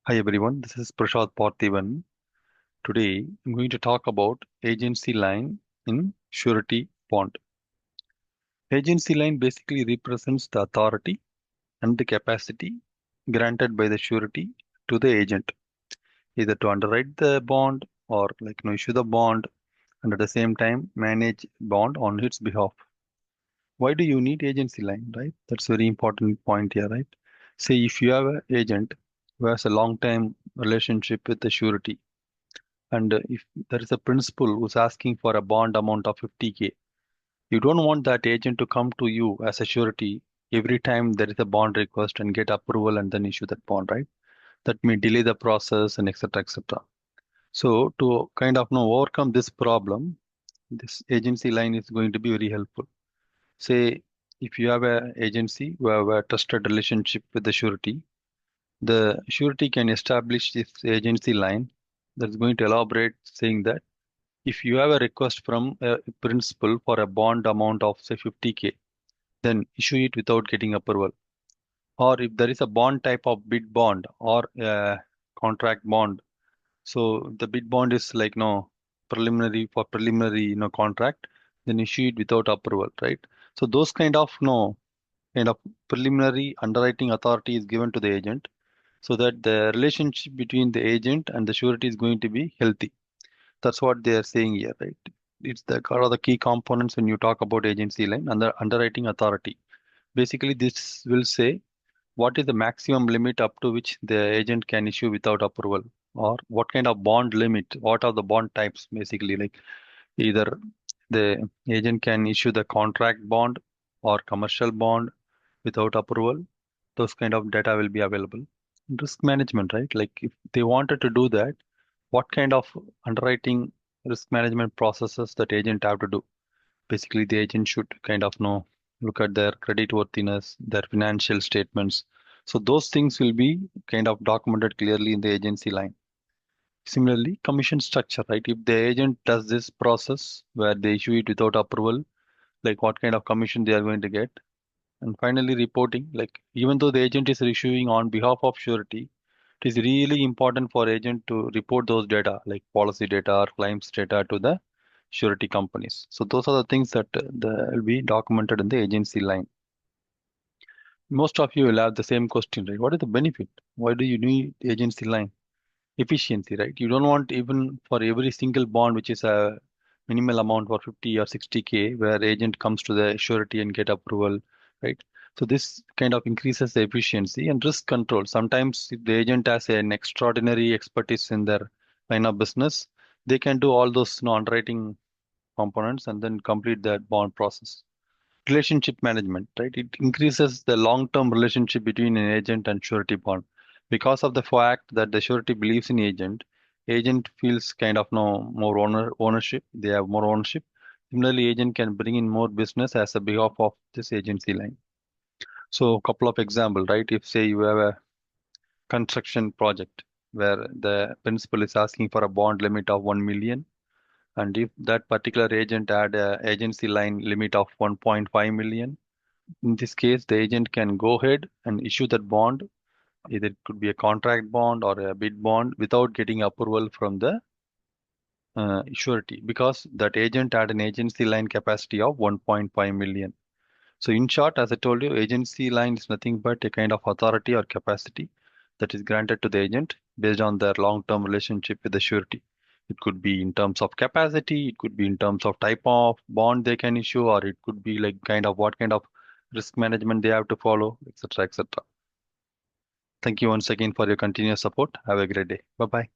Hi everyone, this is Prashad Parthivan. Today I'm going to talk about agency line in surety bond. Agency line basically represents the authority and the capacity granted by the surety to the agent, either to underwrite the bond or issue the bond and at the same time manage bond on its behalf. Why do you need agency line, right? That's a very important point here, right? Say if you have an agent who has a long time relationship with the surety. And if there is a principal who's asking for a bond amount of 50K, you don't want that agent to come to you as a surety every time there is a bond request and get approval and then issue that bond, right? That may delay the process and etc. etc. So to kind of overcome this problem, this agency line is going to be very helpful. Say if you have a agency who have a trusted relationship with the surety, the surety can establish this agency line that's going to elaborate saying that if you have a request from a principal for a bond amount of say 50K, then issue it without getting approval. Or if there is a bond type of bid bond or a contract bond, so the bid bond is like no preliminary for preliminary contract, then issue it without approval, right? So those kind of no kind of preliminary underwriting authority is given to the agent so that the relationship between the agent and the surety is going to be healthy. That's what they are saying here, right? It's the kind of the key components when you talk about agency line and the underwriting authority. Basically, this will say what is the maximum limit up to which the agent can issue without approval, or what kind of bond limit, what are the bond types, basically, like either the agent can issue the contract bond or commercial bond without approval. Those kind of data will be available. Risk management, right? Like if they wanted to do that, what kind of underwriting risk management processes that agent have to do? Basically, the agent should kind of know, look at their credit worthiness, their financial statements. So those things will be kind of documented clearly in the agency line. Similarly, commission structure, right? If the agent does this process where they issue it without approval, like what kind of commission they are going to get. And finally, reporting, like even though the agent is issuing on behalf of surety, it is really important for agent to report those data, like policy data or claims data to the surety companies. So those are the things that will be documented in the agency line. Most of you will have the same question, right? What is the benefit? Why do you need agency line? Efficiency, right? You don't want even for every single bond, which is a minimal amount for 50 or 60K, where agent comes to the surety and get approval, right? So this kind of increases the efficiency and risk control. Sometimes if the agent has an extraordinary expertise in their line of business, they can do all those underwriting components and then complete that bond process. Relationship management, right? It increases the long-term relationship between an agent and surety bond. Because of the fact that the surety believes in agent feels kind of no more ownership. They have more ownership. Similarly, agent can bring in more business as a behalf of this agency line. So, a couple of examples, right? If say you have a construction project where the principal is asking for a bond limit of 1 million, and if that particular agent had a agency line limit of 1.5 million, in this case, the agent can go ahead and issue that bond. Either it could be a contract bond or a bid bond without getting approval from the surety because that agent had an agency line capacity of 1.5 million. So, in short, as I told you, agency line is nothing but a kind of authority or capacity that is granted to the agent based on their long-term relationship with the surety. It could be in terms of capacity, it could be in terms of type of bond they can issue, or it could be like kind of what kind of risk management they have to follow, etc., etc. Thank you once again for your continuous support. Have a great day. Bye bye.